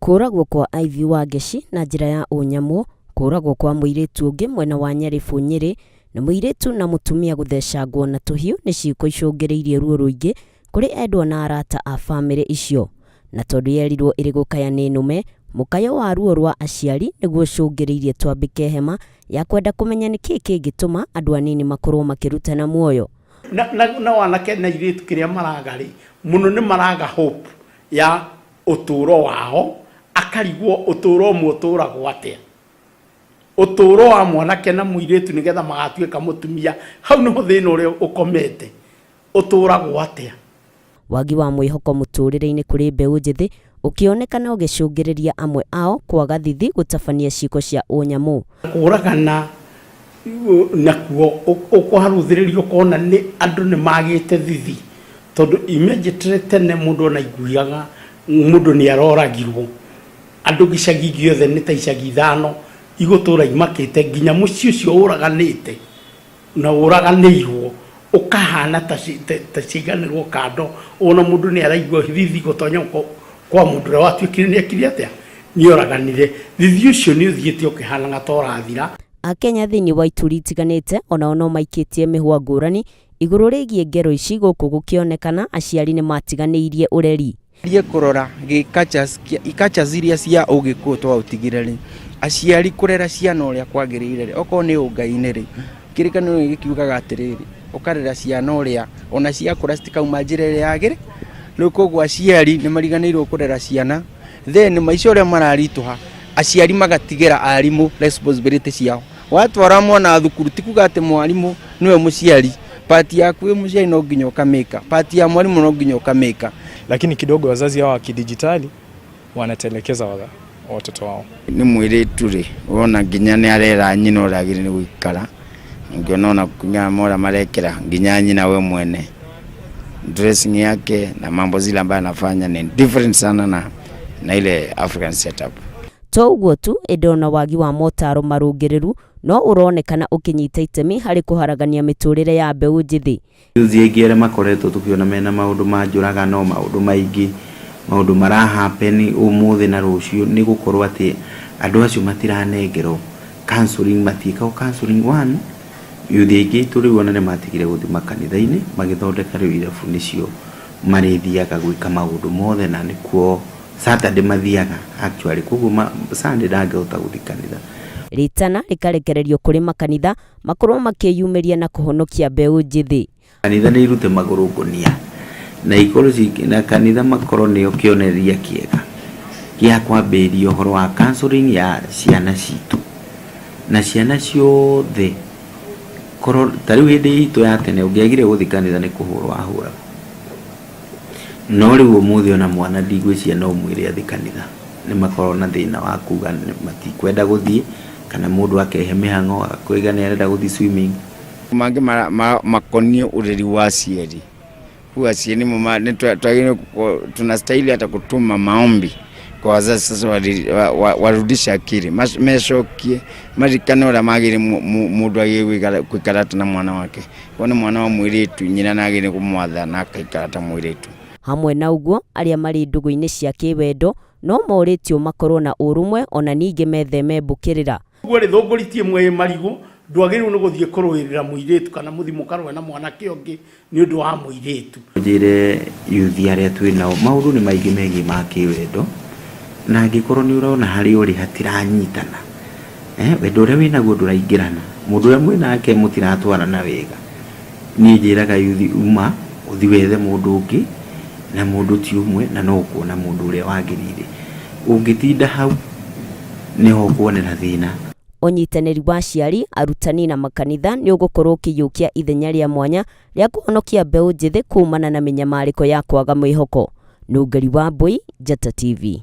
Kũragwo kwa Ivy Wangeci na njĩra ya ũnyamũ, kũragwo kwa mũirĩtu ũngĩ mwena wa Nyaribu Nyĩrĩ, na mũirĩtu na mũtumia gũthecangwo na tũhiũ nĩ ciĩko icũngĩrĩirie ruo rũingĩ kũrĩ endwa na arata a bamĩrĩ icio. Na tondũ yerirwo ĩrĩ gũkaya nĩ nũme, mũkayo wa ruo rwa aciari nĩguo ũcũngĩrĩirie twambĩke hema ya kwenda kũmenya nĩkĩĩ kĩngĩtũma andũ anini makorwo makĩrutana muoyo. Na wanake na airĩtu kĩrĩa maraga rĩ, mũno nĩ maraga hope ya ũtũũro wao, akarigwo ũtũũro ũmwe ũtũũragwo atĩa. Ũtũũro wa mwanake na mũirĩtu nĩgetha magatuĩka mũtumia, hau nĩho thĩna ũrĩa ũkomete, ũtũũragwo atĩa. Wagi wa mwĩhoko mũtũũrĩre-inĩ kũrĩ mbeũ njĩthĩ ũkĩonekana ũgĩcũngĩrĩria amwe ao kwaga thithi gũtabania ciĩko cia ũnyamũ. Kũragana nakuo ũkũharũthĩrĩrio ũkona nĩ andũ nĩ magĩte thithi, tondũ imagine tene mũndũ ona iguaga mũndũ nĩ aroragirwo, andũ gĩcagi gĩothe nĩ ta icagi ithano igũtũũra imakĩte nginya mũciĩ ũcio ũraganĩte na ũraganĩirwo ũkahana ta ciiganĩrwo kando, ona mũndũ nĩ araigua thithi gũtonya kwa mũndũ ũrĩa watuĩkire nĩ ekire atĩa, nĩ oraganire. Thithi ũcio nĩ ũthiĩte ũkĩhanaga ta ũrathira. Akenya thĩinĩ wa ituri itiganĩte onao no maikĩtie mĩhwa ngũrani igũrũ rĩgiĩ ngero ici, gũkũ gũkĩonekana aciari nĩ matiganĩirie ũreri. Kũrora cultures iria cia ũgĩkũyũ twautigire, aciari kũrera ciana ũrĩa kwagĩrĩire, okorwo nĩ ũngai-inĩ rĩ, kĩrĩkanĩro gĩkiugaga atĩrĩrĩ, ũkarera ciana ũrĩa ona ciakũra citikauma njĩra ĩrĩa yagĩrĩire. Rĩu koguo aciari nĩ mariganĩirwo kũrera ciana, then maica ũrĩa mararitũha aciari magatigĩra arimũ responsibility ciao. Watwara mwana thukuru ti kuga atĩ mwarimũ niwe mũciari, pati yaku wĩ mũciari no nginya ũkamĩka, pati ya mwalimu no nginya ũkamĩka. Lakini kidogo wazazi hao wa kidijitali wanatelekeza watoto wao. Ni mũirĩtu rĩ, wona nginya nĩ arera nyina ũrĩa agĩrĩire gũikara, ngĩona kunya mora marekera nginya nyina we mwene, dressing yake na mambo zile ambayo anafanya ni different sana na ile African setup. To ũguo tu, endona wagi wa motaro marũngĩrĩru no ũronekana ũkĩnyita itemi harĩ kũharagania mĩtũrĩre ya mbeũ njĩthĩ. Yuthi aingĩ arĩa makoretwo tũkĩona mena maũndũ ma njũragano, maũndũ maingĩ, maũndũ marahappen ũmũthĩ na rũciũ, nĩ gũkorwo atĩ andũ acio matiranengerwo counseling, matiĩkagwo counseling one. Yuthi aingĩ tũrĩu ona nĩ matigire gũthiĩ makanitha-inĩ magĩthondeka rĩu irabu nĩcio marĩthiaga gwĩka maũndũ mothe, na nĩkuo Saturday mathiaga actually, koguo Sunday ndangĩhota gũthiĩ kanitha. Ritana rĩkarekererio kũrĩ makanitha makorwo makĩyumĩria na kũhonokia mbeũ njĩthĩ. Kanitha nĩ irute magũrũ ngũnia na ikorwo na kanitha makorwo nĩo kĩonereria kĩega gĩa kwambĩrĩria ũhoro wa counseling ya ciana citũ, na ciana ciothe korwo tarĩu hĩndĩ itũ ya tene ũngĩagire gũthiĩ kanitha nĩ kũhũrwo ahũragwo, no rĩu ũmũthĩ ona mwana ndigwĩciria no mwĩre athiĩ kanitha, nĩ makorwo na thĩna wa kuga matikwenda gũthiĩ, kana mũndũ akehe mĩhang'o akwĩga nĩ arenda gũthiĩ swimming. Mangĩ makonio ũreri wa aciari, huwa aciari twagĩrĩirwo tunastahili hata kutuma maombi kwa wazazi sasa warudisha akili, mecokie marikane ũrĩa magĩrĩire mũndũ agĩrĩirwo gũikara na mwana wake. Wona mwana wa mũirĩtu nyina nagĩrĩirwo kũmwatha na akaikara ta mũirĩtu. Hamwe na ũguo, arĩa marĩ ndũgũ-inĩ cia kĩwendo no morĩtio makorwo na ũrũmwe ona ningĩ metheme mbũkĩrĩra. Ũguo rĩthũngũritie mwe marigũ, ndwagĩrĩirwo nĩ gũthiĩ kũrũĩrĩra mũirĩtu kana mũthimo karũe na mwanake ũngĩ nĩ ũndũ wa mũirĩtu. Njĩre yuthi arĩa twĩnao maũndũ nĩ maingĩ megiĩ ma kĩwendo, na angĩkorwo nĩ ũrona harĩ ũrĩ hatiranyitana, wendo ũrĩa wĩnaguo ndũraingĩrana, mũndũ ũrĩa mwĩnake mũtiratwarana wega, niĩ njĩraga yuthi uma ũthiĩ wethe mũndũ ũngĩ, na mũndũ ti ũmwe na no ũkuona mũndũ ũrĩa wagĩrĩire. Ũngĩtinda hau nĩho ũkuonera thĩna. Ũnyitanĩri wa aciari, arutani na makanitha nĩ ũgũkorwo ũkĩiyũkia ithenya rĩa mwanya rĩa kũhonokia mbeũ njĩthĩ kuumana na mĩnyamarĩko ya kwaga mwĩhoko. Nũngari wa Mbũi, Njata TV.